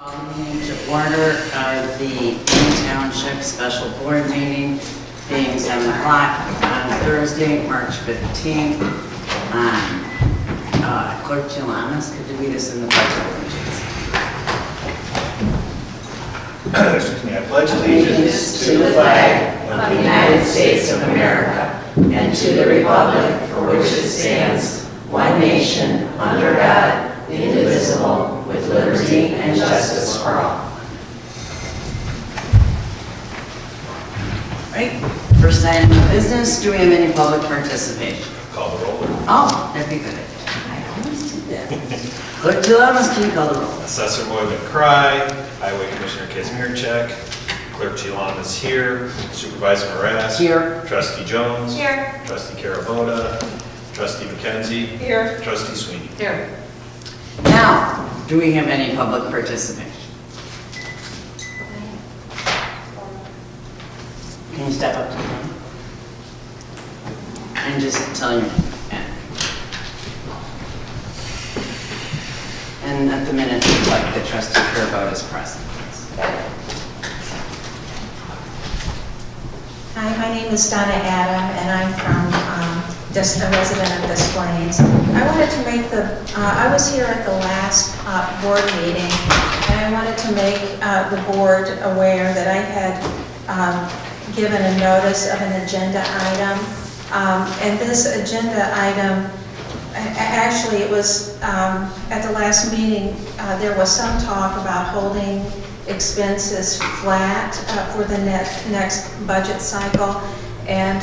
Calling to order of the Maine Township Special Board Meeting being 7 o'clock on Thursday, March 15th. Clerk Gilanis, could you lead us in the pledge of allegiance? Excuse me, I pledge allegiance to the flag of the United States of America and to the republic for which it stands, one nation, under God, indivisible, with liberty and justice for all. Right, first item of business, do we have any public participation? Call the roll. Oh, that'd be good. I always do that. Clerk Gilanis, can you call the roll? Assessor Moyman Cry, Highway Commissioner Kazmierczak, Clerk Gilanis here, Supervisor Morass. Here. Trustee Jones. Here. Trustee Carabota. Trustee McKenzie. Here. Trustee Sweeney. Here. Now, do we have any public participation? Can you step up to the mic? And just tell your name. And at the minute, reflect that Trustee Carabota is present. Hi, my name is Donna Adam, and I'm from just a resident of Des Plaines. I wanted to make I was here at the last board meeting, and I wanted to make the board aware that I had given a notice of an agenda item. And this agenda item, actually it was at the last meeting, there was some talk about holding expenses flat for the next budget cycle. And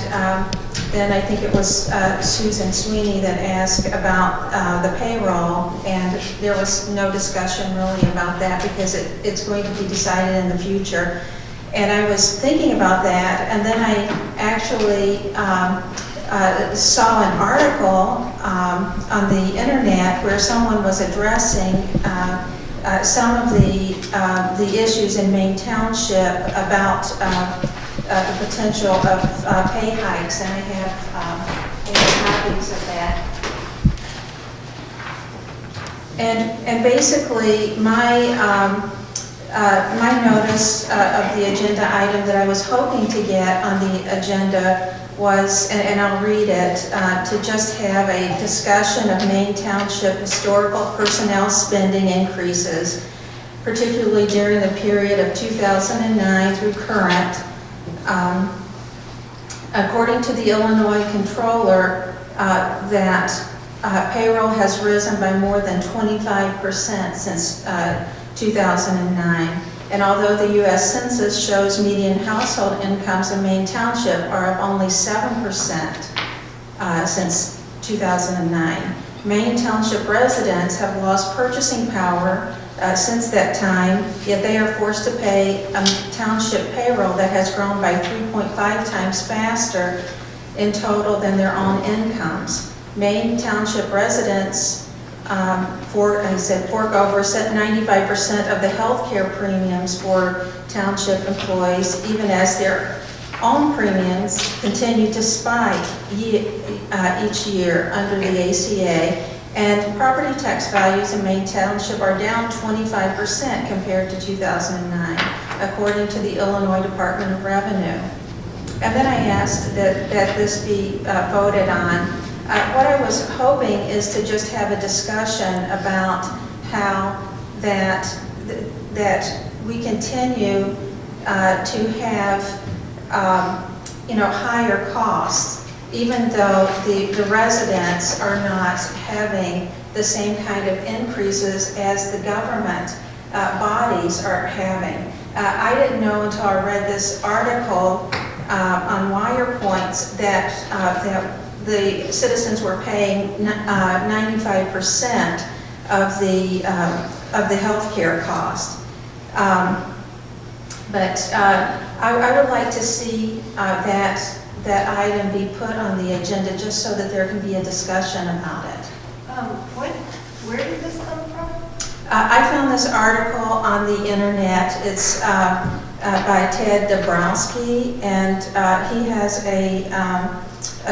then I think it was Susan Sweeney that asked about the payroll, and there was no discussion really about that because it's going to be decided in the future. And I was thinking about that, and then I actually saw an article on the internet where someone was addressing some of the issues in Maine Township about the potential of pay hikes, and I have copies of that. And basically, my notice of the agenda item that I was hoping to get on the agenda was, and I'll read it, to just have a discussion of Maine Township historical personnel spending increases, particularly during the period of 2009 through current. According to the Illinois Controller, that payroll has risen by more than 25% since 2009. And although the U.S. Census shows median household incomes in Maine Township are up only 7% since 2009, Maine Township residents have lost purchasing power since that time, yet they are forced to pay a township payroll that has grown by 3.5 times faster in total than their own incomes. Maine Township residents fork over 95% of the health care premiums for township employees, even as their own premiums continue to spike each year under the ACA. And property tax values in Maine Township are down 25% compared to 2009, according to the Illinois Department of Revenue. And then I asked that this be voted on. What I was hoping is to just have a discussion about how that we continue to have higher costs, even though the residents are not having the same kind of increases as the government bodies are having. I didn't know until I read this article on Wire Points that the citizens were paying 95% of the health care cost. But I would like to see that item be put on the agenda just so that there can be a discussion about it. Where did this come from? I found this article on the internet. It's by Ted Dabrowski, and he has a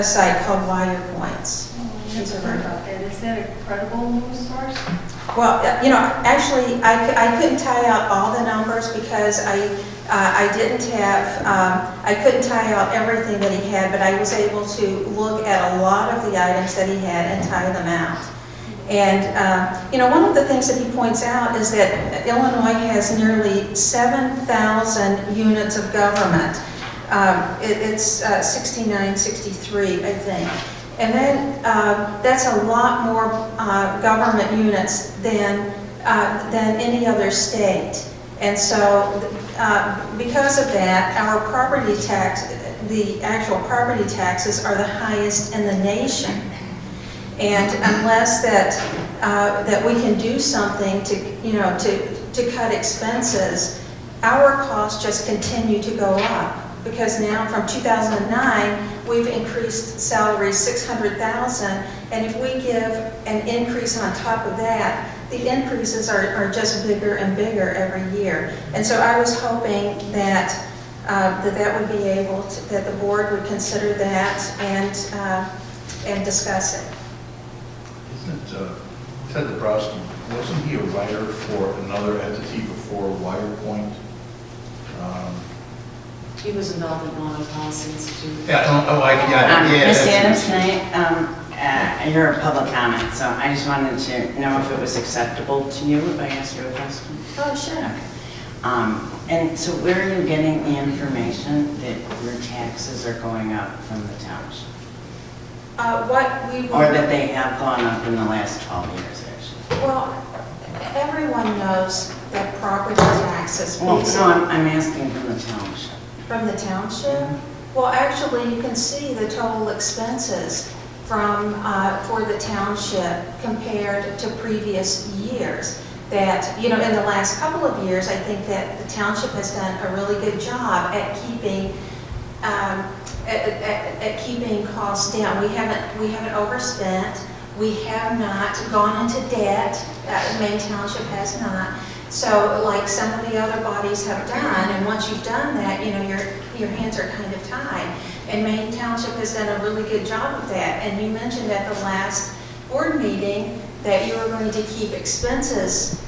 site called Wire Points. He's a about that. Is that a credible news source? Well, actually, I couldn't tie out all the numbers because I didn't have, I couldn't tie out everything that he had, but I was able to look at a lot of the items that he had and tie them out. And, one of the things that he points out is that Illinois has nearly 7,000 units of government. It's 6963, I think. And then that's a lot more government units than any other state. And so because of that, our property tax, the actual property taxes are the highest in the nation. And unless that we can do something to cut expenses, our costs just continue to go up. Because now from 2009, we've increased salaries 600,000, and if we give an increase on top of that, the increases are just bigger and bigger every year. And so I was hoping that that would be able to, that the board would consider that and discuss it. Isn't Ted Dabrowski, wasn't he a writer for another entity before WirePoint? He was involved in Illinois Policy Institute. Yeah, Ms. Adams, you're a public comment, so I just wanted to know if it was acceptable to you if I asked you a question. Oh, sure. Okay. And so where are you getting the information that your taxes are going up from the township? Or that they have gone up in the last 12 years, actually? Well, everyone knows that property taxes. Well, no, I'm asking from the township. From the township? Well, actually, you can see the total expenses from, for the township compared to previous years. That, in the last couple of years, I think that the township has done a really good job at keeping, at keeping costs down. We haven't overspent. We have not gone into debt. Maine Township has not. So like some of the other bodies have done, and once you've done that, your hands are kind of tied. And Maine Township has done a really good job of that. And you mentioned at the last board meeting that you were going to keep expenses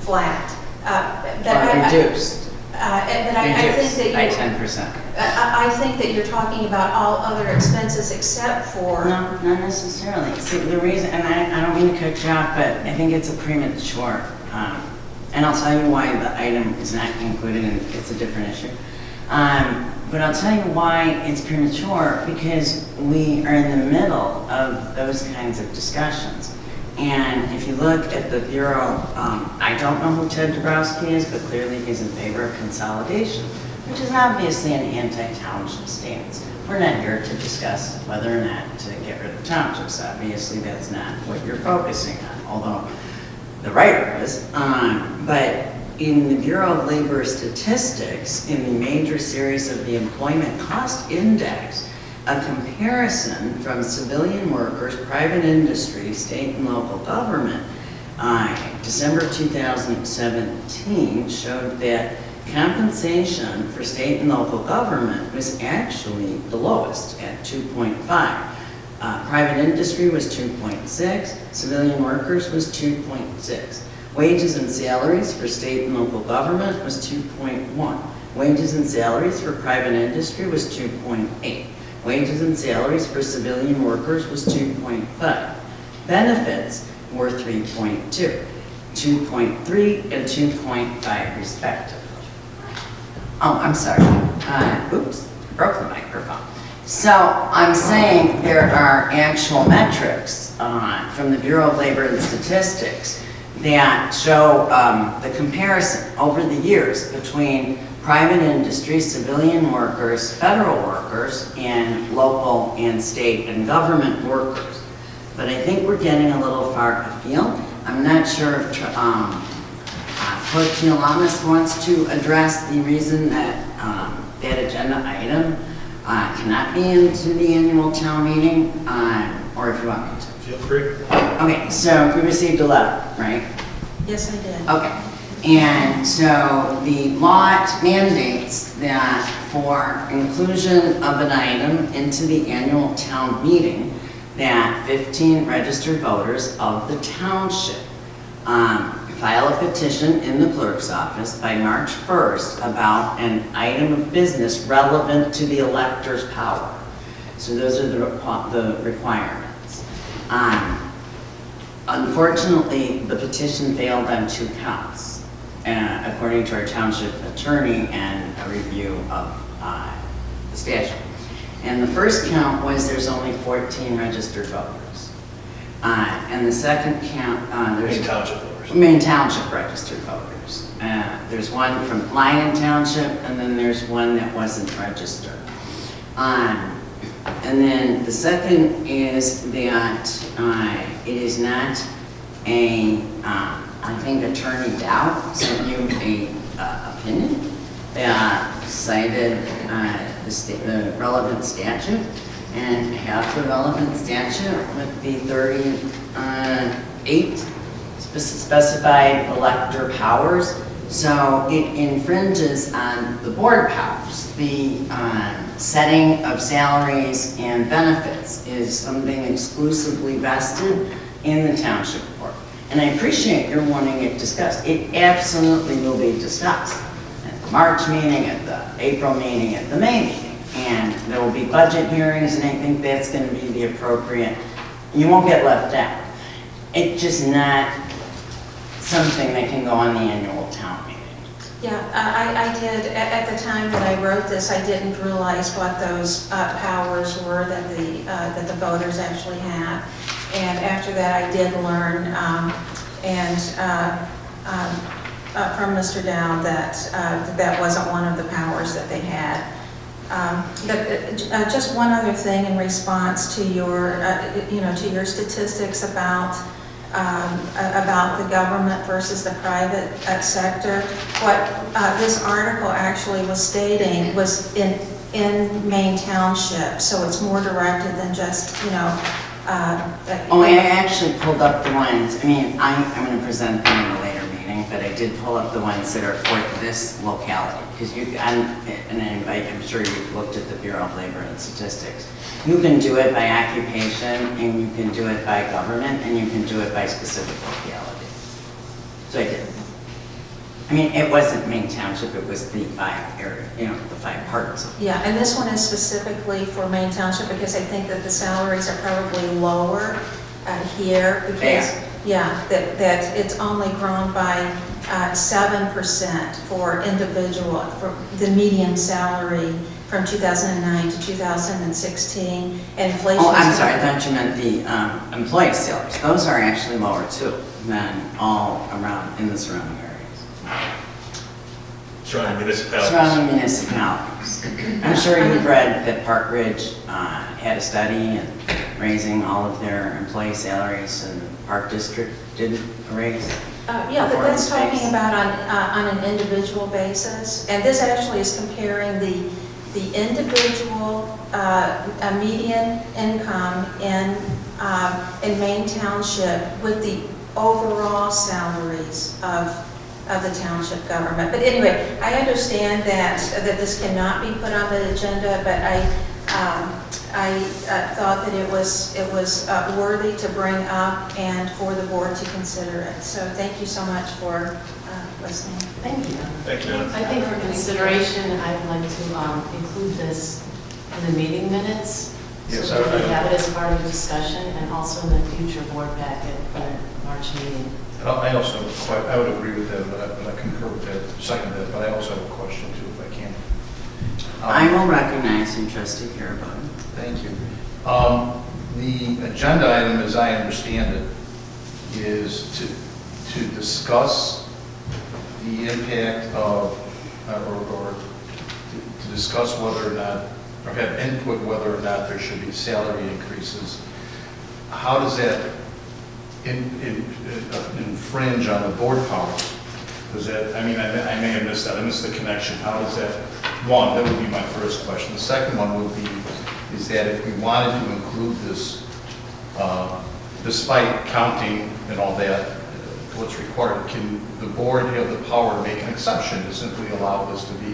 flat. Reduced. I think that by 10%. I think that you're talking about all other expenses except for. No, not necessarily. See, the reason, and I don't mean to cut you off, but I think it's a premature. And I'll tell you why the item is not included, and it's a different issue. But I'll tell you why it's premature, because we are in the middle of those kinds of discussions. And if you look at the Bureau, I don't know who Ted Dabrowski is, but clearly he's in favor of consolidation, which is obviously an anti-township stance. We're not here to discuss whether or not to get rid of townships. Obviously, that's not what you're focusing on, although the writer is. But in the Bureau of Labor Statistics, in the major series of the Employment Cost Index, a comparison from civilian workers, private industry, state and local government, December 2017 showed that compensation for state and local government was actually the lowest at 2.5. Private industry was 2.6, civilian workers was 2.6. Wages and salaries for state and local government was 2.1. Wages and salaries for private industry was 2.8. Wages and salaries for civilian workers was 2.5. Benefits were 3.2, 2.3, and 2.5 respectively. Oh, I'm sorry. Oops, broke the microphone. So I'm saying there are actual metrics from the Bureau of Labor and Statistics that show the comparison over the years between private industry, civilian workers, federal workers, and local and state and government workers. But I think we're getting a little far afield. I'm not sure if Clerk Teolamis wants to address the reason that that agenda item cannot be into the annual town meeting, or if you want me to. Feel free. Okay, so we received a letter, right? Yes, I did. Okay. And so the law mandates that for inclusion of an item into the annual town meeting, that 15 registered voters of the township file a petition in the clerk's office by March 1st about an item of business relevant to the elector's power. So those are the requirements. Unfortunately, the petition failed on 2 counts, according to our township attorney and a review of the statute. And the first count was there's only 14 registered voters. And the second count, there's Maine Township voters. Maine Township registered voters. There's one from Maine Township, and then there's one that wasn't registered. And then the second is that it is not a, I think Attorney Dow sent you a opinion that cited the relevant statute, and have the relevant statute with the 38 specified elector powers. So it infringes on the board powers. The setting of salaries and benefits is something exclusively vested in the township board. And I appreciate your wanting it discussed. It absolutely will be discussed at the March meeting, at the April meeting, at the May meeting. And there will be budget hearings, and I think that's going to be the appropriate, you won't get left out. It's just not something that can go on the annual town meeting. Yeah, I did, at the time that I wrote this, I didn't realize what those powers were that the voters actually had. And after that, I did learn, from Mr. Dow that that wasn't one of the powers that they had. Just one other thing in response to your, to your statistics about the government versus the private sector. What this article actually was stating was in Maine Township, so it's more directed than just, I actually pulled up the ones, I'm going to present them in a later meeting, but I did pull up the ones that are for this locality, because I'm sure you've looked at the Bureau of Labor and Statistics. You can do it by occupation, and you can do it by government, and you can do it by specific locality. So I did. It wasn't Maine Township, it was the 5 area, the 5 parts of it. Yeah, and this one is specifically for Maine Township because I think that the salaries are probably lower here because, that it's only grown by 7% for individual, for the median salary from 2009 to 2016, and inflation. Oh, I'm sorry, I thought you meant the employee salaries. Those are actually lower too than all around in the surrounding areas. Surrounding municipalities. Surrounding municipalities. I'm sure you've read that Park Ridge had a study in raising all of their employee salaries, and the Park District didn't raise. Yeah, but that's talking about on an individual basis, and this actually is comparing the individual median income in Maine Township with the overall salaries of the township government. But anyway, I understand that this cannot be put on the agenda, but I thought that it was worthy to bring up and for the board to consider it. So thank you so much for listening. Thank you. Thank you. I think for consideration, I'd like to include this in the meeting minutes. Yes, So that we have it as part of the discussion and also in the future board packet for the March meeting. I also, I would agree with that, but I concur with that, second that, but I also have a question too, if I can. I will recognize you, Trustee Carabone. Thank you. The agenda item, as I understand it, is to discuss the impact of, or to discuss whether or not, or have input whether or not there should be salary increases. How does that infringe on the board powers? Does that, I may have missed that. I missed the connection. How does that, one, that would be my first question. The second one would be, is that if we wanted to include this, despite counting and all that, what's required, can the board have the power to make an exception to simply allow this to be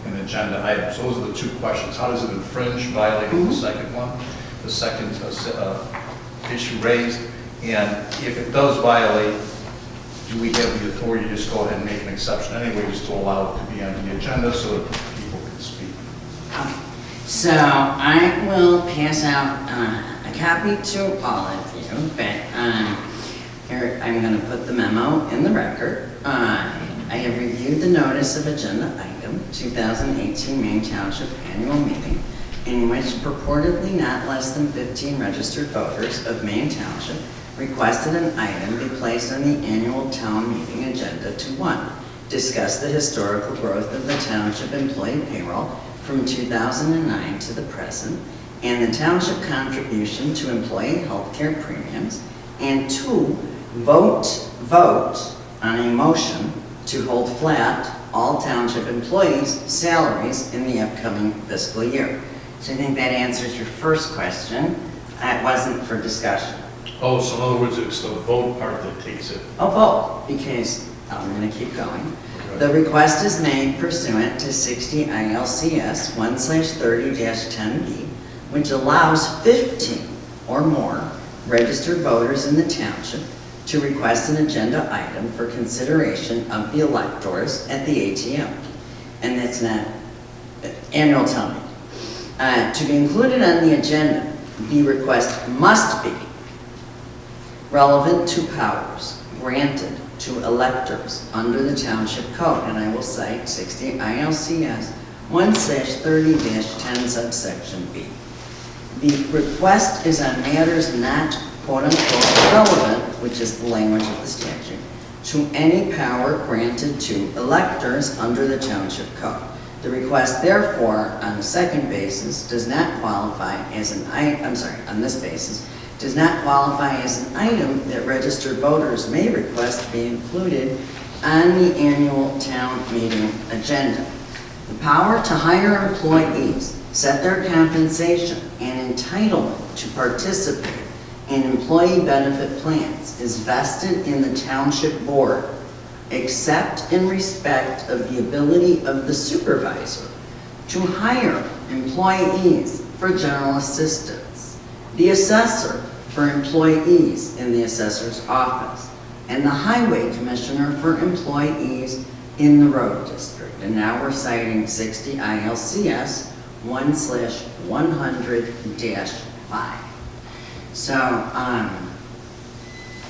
an agenda item? So those are the 2 questions. How does it infringe, violate the second one? the second issue raised, and if it does violate, do we have the authority to just go ahead and make an exception anyway, just to allow it to be on the agenda so that people can speak? So I will pass out a copy to all of you, but here I'm going to put the memo in the record. I have reviewed the notice of agenda item 2018 Maine Township annual meeting, in which purportedly not less than 15 registered voters of Maine Township requested an item be placed on the annual town meeting agenda to 1, discuss the historical growth of the township employee payroll from 2009 to the present, and the township contribution to employee health care premiums, and 2, vote on a motion to hold flat all township employees' salaries in the upcoming fiscal year. So I think that answers your first question. It wasn't for discussion. Oh, so in other words, it's the vote part that takes it. Oh, vote, because I'm going to keep going. The request is made pursuant to 60 ILCS 1/30-10B, which allows 15 or more registered voters in the township to request an agenda item for consideration of the electors at the ATM. And that's not annual town meeting. To be included on the agenda, the request must be relevant to powers granted to electors under the township code, and I will cite 60 ILCS 1/30-10 subsection B. The request is on matters not quote-unquote relevant, which is the language of the statute, to any power granted to electors under the township code. The request, therefore, on the second basis, does not qualify as an item, on this basis, does not qualify as an item that registered voters may request be included on the annual town meeting agenda. The power to hire employees, set their compensation, and entitlement to participate in employee benefit plans is vested in the township board, except in respect of the ability of the supervisor to hire employees for general assistance, the assessor for employees in the assessor's office, and the highway commissioner for employees in the road district. And now we're citing 60 ILCS 1/100-5. So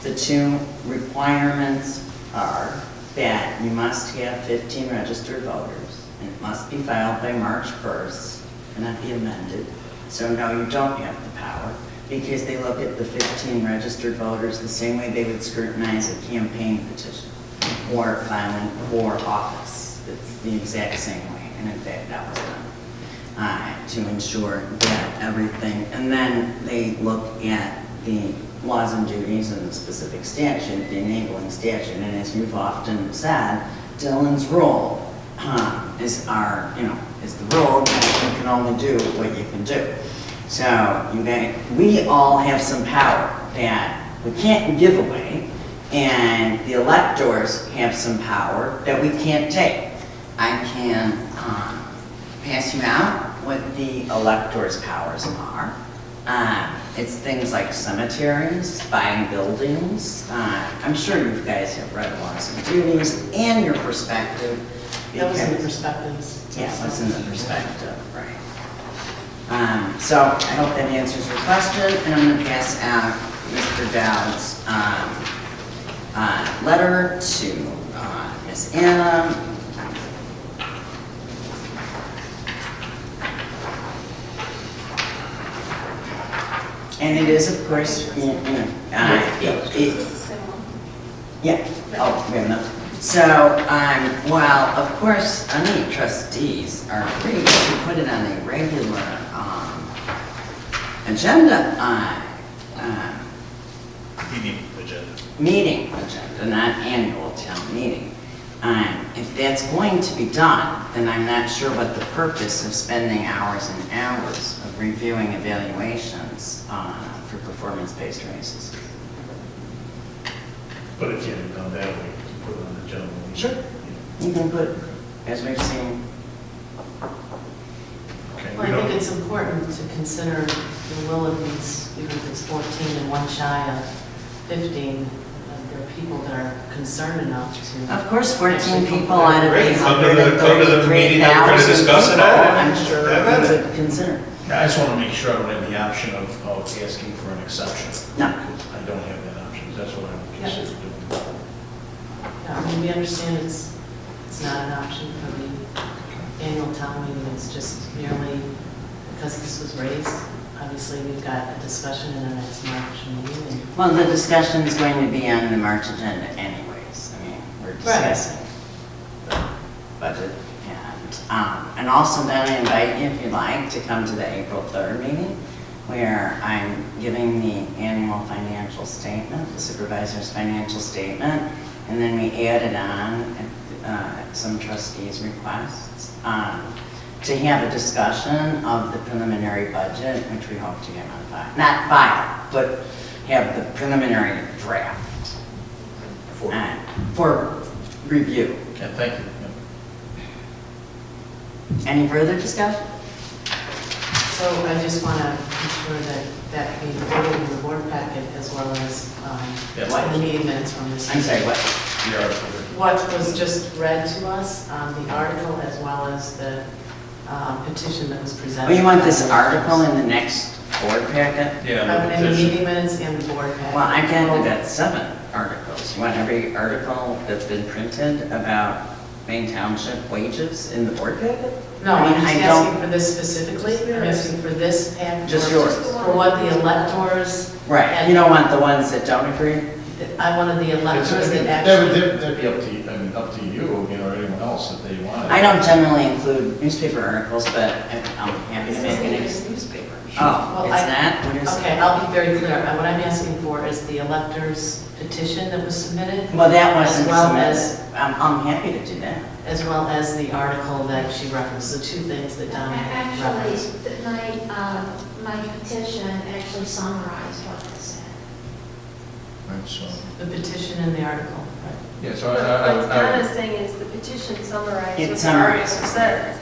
the two requirements are that you must have 15 registered voters, and it must be filed by March 1st, cannot be amended. So no, you don't have the power, because they look at the 15 registered voters the same way they would scrutinize a campaign petition or filing for office. It's the exact same way, and in fact that was done to ensure that everything, and then they look at the laws and duties and the specific statute, the enabling statute, and as you've often said, Dylan's rule is the rule that you can only do what you can do. So we all have some power that we can't give away, and the electors have some power that we can't take. I can pass you out what the electors' powers are. It's things like cemeteries, buying buildings. I'm sure you guys have read laws and duties and your perspective. That was in the perspectives. Yeah, what's in the perspective, right. So I hope that answers your question, and I'm going to pass out Mr. Dowd's letter to Ms. Anna. And it is, of course, yeah, oh, we have enough. So, while, of course, any trustees are free to put it on a regular agenda, meeting agenda, not annual town meeting. If that's going to be done, then I'm not sure what the purpose of spending hours and hours of reviewing evaluations for performance-based raises. But it can't be done that way, you put it on the general meeting. Sure. You can put, as we've seen. Okay. Well, I think it's important to consider the will of these, even if it's 14 and one shy of 15, there are people that are concerned enough to. Of course, 14 actually people out of Great. Come to the meeting that we're gonna 833,000 discuss it people, at. I'm sure Have we at it. would consider. I just want to make sure I don't have the option of asking for an exception. No. Because I don't have that option, that's what I'm Yeah. considering doing. Yeah, I mean, we understand it's not an option for the annual town meeting, it's just merely because this was raised. Obviously, we've got a discussion in the next March meeting, and Well, the discussion is going to be on the March agenda anyways. I mean, we're discussing the budget. And also then I invite you, if you'd like, to come to the April 3rd meeting, where I'm giving the annual financial statement, the supervisor's financial statement, and then we added on some trustees' requests to have a discussion of the preliminary budget, which we hope to get on file. Not file, but have the preliminary draft for review. Yeah, thank you. Any further discussion? so I just want to ensure that we included in the board packet as well as Yeah. the meeting minutes from this. I'm sorry, what? The article. What was just read to us, the article as well as the petition that was presented. Oh, you want this article in the next board packet? Yeah, And the the petition. meeting minutes and the board packet. Well, I can do that 7 articles. You want every article that's been printed about Maine Township wages in the board packet? No, I mean, I'm just I don't- asking for this specifically. I'm asking for this packet. Just yours. For what the electors. Right, you don't want the ones that don't agree? I wanted the electors that That'd actually. be up to you, I mean, up to you, or anyone else if they want. I don't generally include newspaper articles, but I'm happy to make it. newspaper. Oh, Well, it's that? What is it? Okay, I'll be very clear. What I'm asking for is the electors petition that was submitted, Well, that wasn't As well submitted. as- I'm happy to do that. as well as the article that she referenced, the two things that Donna referenced. Actually, my petition actually summarized what I said. Right, so, The petition and the article, right? yeah, so What I, Donna's saying is the petition summarized It what the article summarizes. says.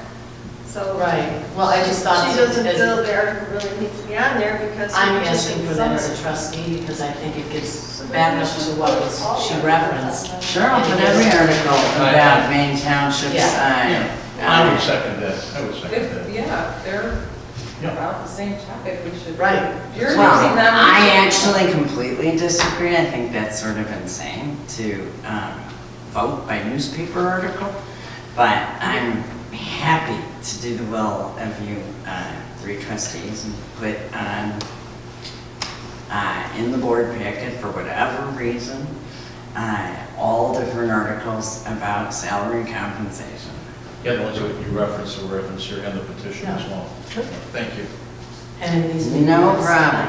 So. Right, well, I just thought. She doesn't as- feel the article really needs to be on there because. the I'm petition asking for that as a summarized. trustee because I think it gives backup to what was, she referenced. Sure, I'll put every article about Maine Township's, yeah, I would second that, I would second that. Yeah, they're Yeah. about the same topic, we should. Right. If you're Well, using them. I actually completely disagree. I think that's sort of insane to vote by newspaper article. But I'm happy to do the will of you 3 trustees and put on in the board packet for whatever reason all different articles about salary compensation. Yeah, the ones that you reference here and the petition as well. Thank you. And in these meeting No minutes problem.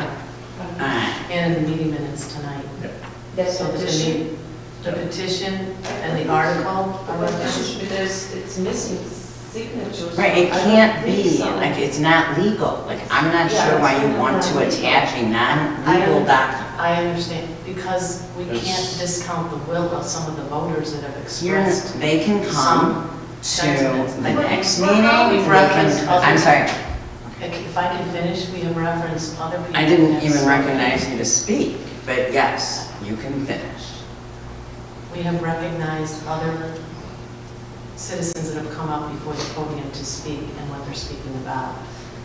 tonight. And in the meeting minutes tonight. That So that petition, the petition and the article are referenced. It's missing signatures. Right, it I don't can't think be, so. like, it's not legal. Like, I'm not Yeah, sure why it's you not want to legal. attach a non-legal document. I understand, because we It's- can't discount the will of some of the voters that have You're, expressed. they can come to sentiments. the next We've meeting. They referenced can- other- I'm sorry, If I can finish, we have referenced other people. I didn't that have even spoken. recognize you to speak, but yes, you can finish. We have recognized other citizens that have come up before the podium to speak and what they're speaking about.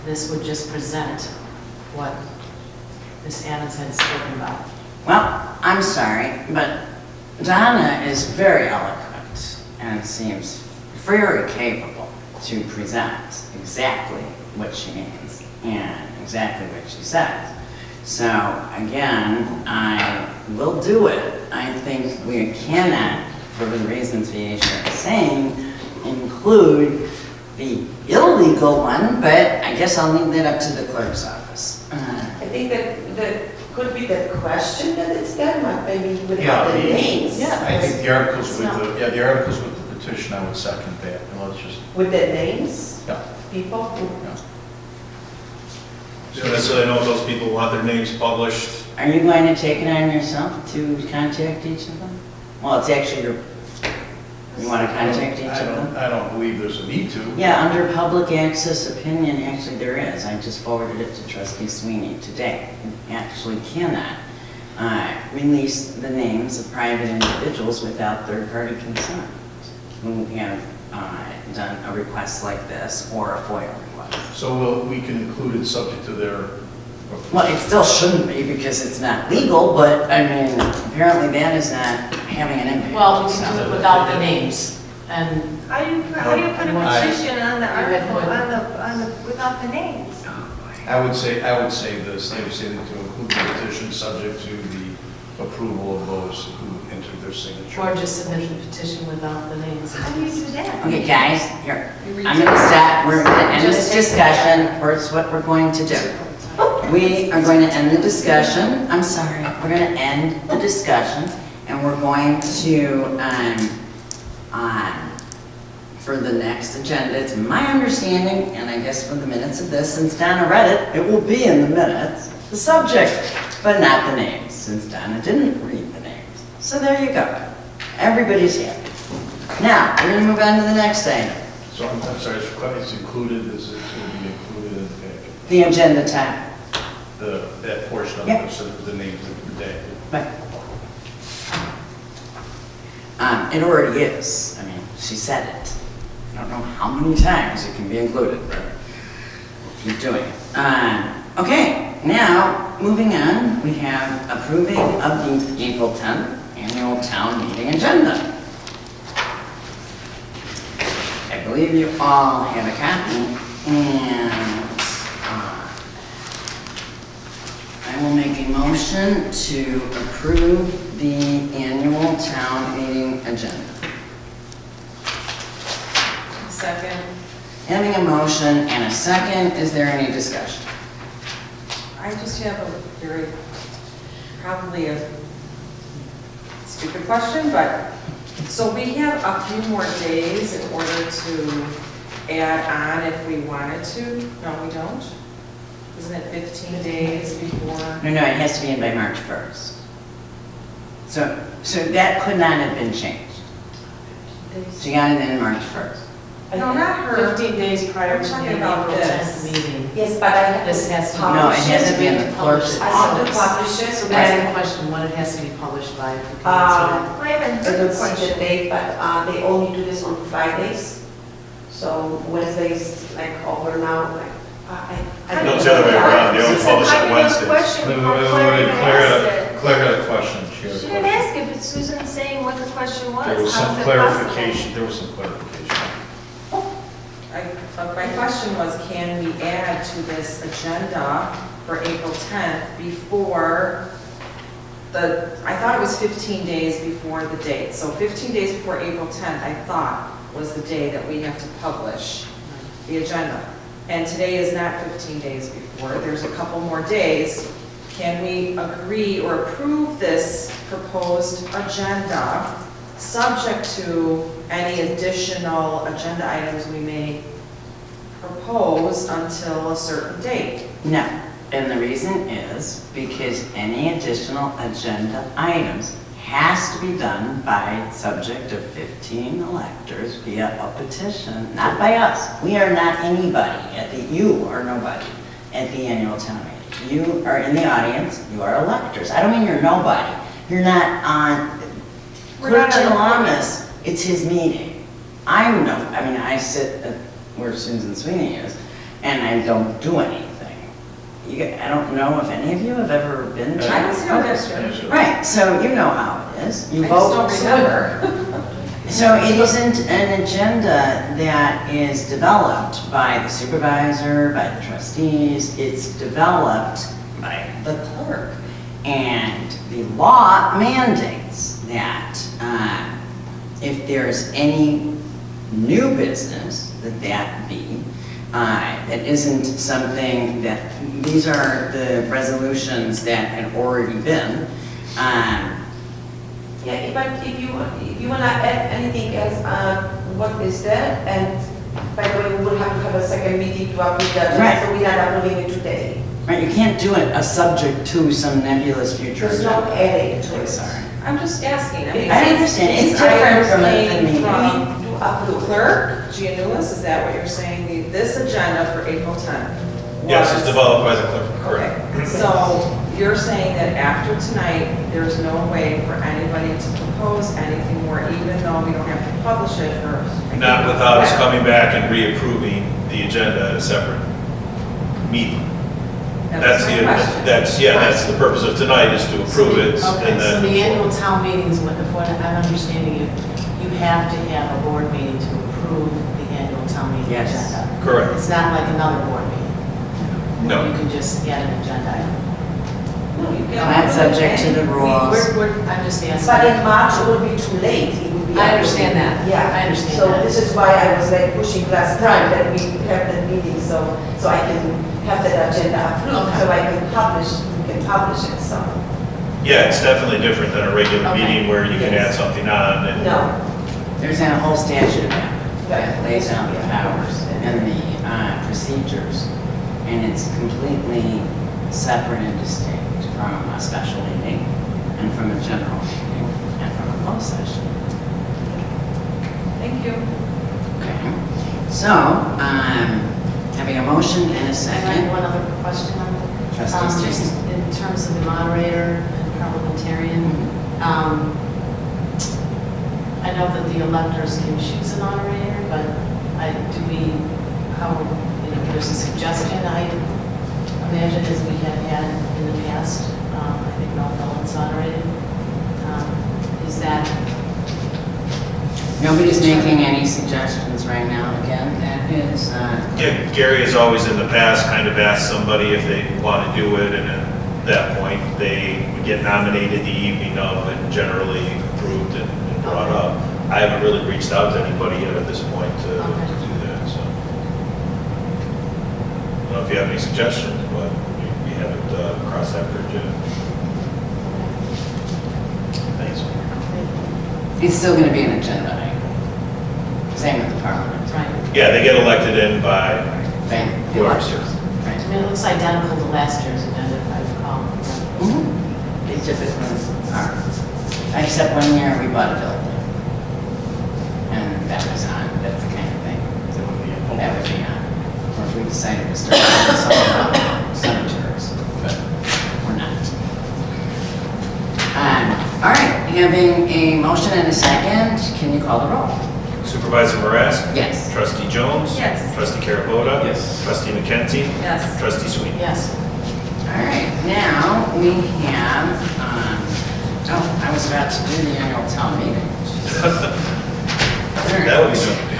This would just present what Ms. Adams had spoken about. Well, I'm sorry, but Donna is very eloquent and seems very capable to present exactly what she means and exactly what she says. So again, I will do it. I think we cannot, for the reasons Viesha is saying, include the illegal one, but I guess I'll leave that up to the clerk's office. I think that could be the question that it's done, like maybe Yeah, without the the- names. I think the articles with It's the, yeah, the articles with the petition, I would second that, and let's just, With the names, yeah, people. yeah. So that's so I know if those people want their names published. Are you going to take it on yourself to contact each of them? Well, it's actually your You want to contact each I of them? don't believe there's a need to. Yeah, under public access opinion, actually there is. I just forwarded it to Trustee Sweeney today. You actually cannot release the names of private individuals without third-party consent who have done a request like this or a FOIA request. So we can include it subject to their. Well, it still shouldn't be because it's not legal, but I mean, apparently that is not having an impact. Well, we so. can do it without the names, and How do you put a I- petition on the had article, without the names? I would say this, I would say that to include the petition subject to the approval of those who entered their signature. or just submit the petition without the names. How do you do that? Okay, guys, here, I'm gonna stop, we're gonna end this discussion, or it's what we're going to do. We are going to end the discussion, I'm sorry, we're gonna end the discussion, and we're going to, for the next agenda, it's my understanding, and I guess for the minutes of this, since Donna read it, it will be in the minutes, the subject, but not the names, since Donna didn't read the names. So there you go. Everybody's happy. Now, we're gonna move on to the next item, So I'm sorry, it's included, is it to be included in the packet? the agenda tab. That portion of Yep. it, so that the names of the day. Right. It already is. I mean, she said it. I don't know how many times it can be included, but we'll keep doing it. Okay, now, moving on, we have approving of the April 10th annual town meeting agenda. I believe you all have a copy, and I will make a motion to approve the annual town meeting agenda. Second. Having a motion and a second, is there any discussion? I just have a very, probably a stupid question, but, so we have a few more days in order to add on if we wanted to? No, we don't? Isn't it 15 days before? No, it has to be in by March 1st. So that could not have been changed. She got it in March 1st. No, not her. 15 days prior I'm to the talking April about 10th this. meeting. Yes, but I have This has to be. No, it has to be in the clerk's I have to office. publish it. So that's the question, when it has to be published by. if we can answer I haven't I heard don't the see the question. date, but they only do this on Fridays. So Wednesdays, like over now, like, I No, it's the other way around, they only publish I it didn't have a Wednesdays. question Wait, before wait, Claire wait, even Claire asked had it. Claire had a question. She had a She didn't question. ask it, but Susan's saying what the question was. There was How some is it possible? clarification, there was some clarification. My question was, can we add to this agenda for April 10th before I thought it was 15 days before the date. So 15 days before April 10th, I thought was the day that we have to publish the agenda. And today is not 15 days before, there's a couple more days. Can we agree or approve this proposed agenda, subject to any additional agenda items we may propose until a certain date? No, and the reason is because any additional agenda items has to be done by subject of 15 electors via a petition, not by us. We are not anybody you are nobody at the annual town meeting. You are in the audience, you are electors. I don't mean you're nobody. You're not on, We're Clerk not on the Gelamis, it's his meeting. I sit at where Susan Sweeney is, and I don't do anything. I don't know if any of you have ever been to. I don't see how that's true. Right, so you know how it is. You I vote. just don't remember. So it isn't an agenda that is developed by the supervisor, by the trustees. It's developed by the clerk. And the law mandates that if there's any new business, that be. That isn't something that, these are the resolutions that had already been. Yeah, but if you wanna add anything else, what is that? And by the way, we will have to have a second meeting to approve that, Right. so we're not approving it today. Right, you can't do it a subject to some nebulous future. There's no agenda. edit to I'm it. sorry. I'm just asking. I mean, I understand. It's different from a meeting. From the clerk, Gianoulis, is that what you're saying? This agenda for April 10th? Yes, was- it's developed by the clerk, correct. Okay, so you're saying that after tonight, there's no way for anybody to propose anything more, even though we don't have to publish it for... Not without us coming back and reapproving the agenda at a separate meeting. That's my question. That's the purpose of tonight, is to approve it, Okay, and so then... the annual town meetings, what I'm understanding, you have to have a board meeting to approve the annual town meeting Yes. agenda. Correct. It's not like another board meeting. No. You can just add an agenda item. No, you can't That's approve subject to any- the rules. I'm just asking. But in March, it will be too late. It will be. I understand that. Yeah. I understand So that. this is why I was like pushing last time that we have the meeting, so I can have that agenda approved, Okay. so I can publish, we can publish it, so. Yeah, it's definitely different than a regular Okay. meeting where you can add Yes. something on, and No, There's a whole statute about it that Right. lays out the powers and the procedures, and it's completely separate and distinct from a special meeting and from a general meeting and from a closed session. Thank you. Okay, so, having a motion and a And I have second. one other question on it. Trustee Just Stacy. in terms of the moderator and parliamentarian, I know that the electors can choose a moderator, but there's a suggestion, I imagine, as we have had in the past, I think Mel Dolan's moderated. Is that, Nobody's making any suggestions right now, again, that is, yeah, Gary has always in the past kind of asked somebody if they want to do it, and at that point, they would get nominated the evening of and generally approved and brought up. I haven't really reached out to anybody yet at this point to do that, so. I don't know if you have any suggestions, but we haven't crossed that bridge yet. Thanks. it's still gonna be an agenda item. Same with the parliament. right? Yeah, they get elected in by Right. whoever's here. Right. I mean, it looks identical to last year's agenda, if I recall. They typically are. Except one year we bought a building. And that was on, that's the kind of thing that would be on. Or if we decided to start doing something about senators, but we're not. All right, having a motion and a second, can you call the roll? Supervisor Marasek? Yes. Trustee Jones? Yes. Trustee Carabota? Yes. Trustee McKenzie? Yes. Trustee Sweet? Yes. All right, now we have, I was about to do the annual town meeting. That would be something.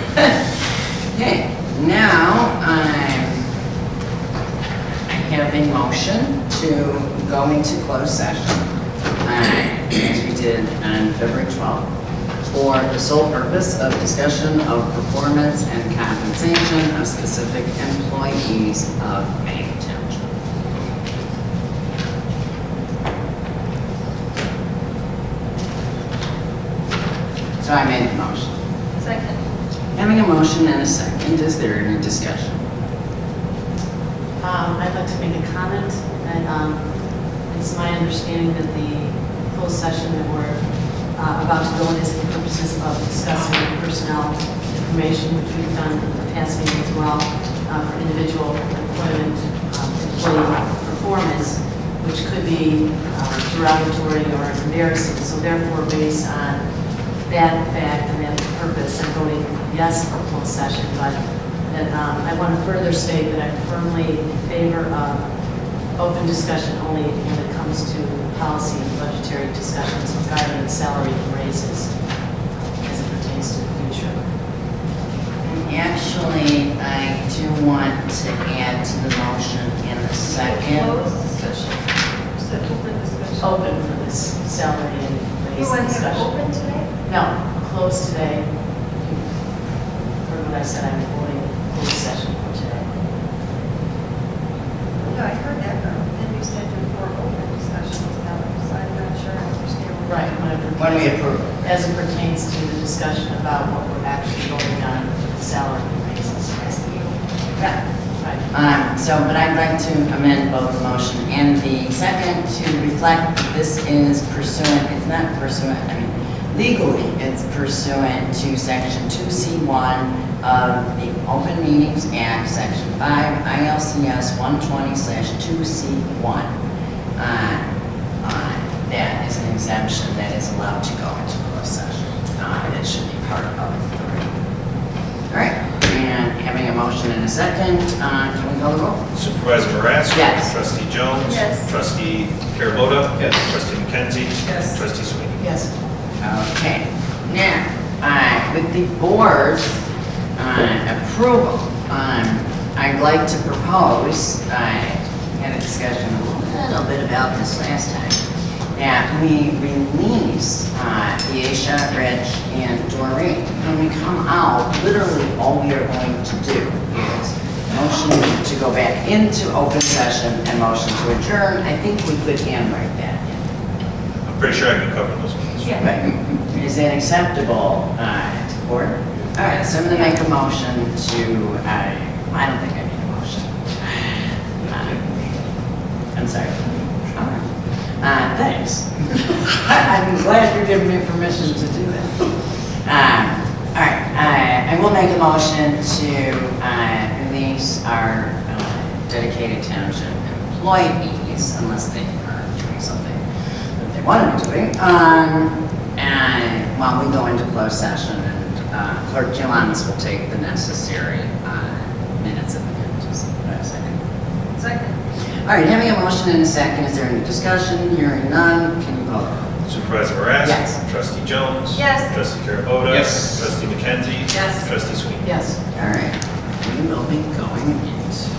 Okay, now I have a motion to go into closed session, as we did on February 12th, for the sole purpose of discussion of performance and compensation of specific employees of Maine Township. So I made the motion. Second. Having a motion and a second, is there any discussion? I'd like to make a comment that it's my understanding that the closed session that we're about to go in is for purposes of discussing personnel information, which we've done in the past meeting as well, for individual employee performance, which could be derogatory or embarrassing. So therefore, based on that fact and that purpose, I'm voting yes for closed session, but that I want to further state that I'm firmly in favor of open discussion only when it comes to policy and budgetary discussions regarding salary and raises as it pertains to the future. And actually, I do want to add to the motion in a second. Closed discussion. Is that open discussion? Open for this salary and You raise want to have discussion. open today? No, closed today. Heard what I said, I'm voting closed session for today. No, I heard that, but then you said before open discussion was held, so I'm not sure I understand. Right, When we approve it. as it pertains to the discussion about what we're actually voting on, salary raises. Right. But I'd like to amend both the motion and the second to reflect that this is pursuant, it's not pursuant, I mean, legally, it's pursuant to section 2C1 of the Open Meetings Act, section 5 ILCS 120/2C1. That is an exemption that is allowed to go into closed session. It should be part of the record. All right, and having a motion and a second, can we call the roll? Supervisor Marasco? Yes. Trustee Jones? Yes. Trustee Carabota? Yes. Trustee McKenzie? Yes. Trustee Sweeney? Yes. Okay, now, with the board's approval, I'd like to propose, had a discussion a little bit about this last time, that we release Aisha, Rich, and Doreen. When we come out, literally all we are going to do is motion to go back into open session and motion to adjourn. I think we could handwrite that in. I'm pretty sure I can cover those ones. Right. Is that acceptable to the board? All right, so I'm going to make a motion to, I don't think I need a motion. I'm sorry. All right. Thanks. I'm glad you're giving me permission to do that. All right, I will make a motion to release our dedicated township employees, unless they are doing something that they want to be doing, and while we go into closed session, and Clerk Gillanis will take the necessary minutes of the meeting. Second. Second. All right, having a motion and a second, is there any discussion? Hearing none, can you vote? Supervisor Marasco? Yes. Trustee Jones? Yes. Trustee Carabota? Yes. Trustee McKenzie? Yes. Trustee Sweeney? Yes. All right, we will be going into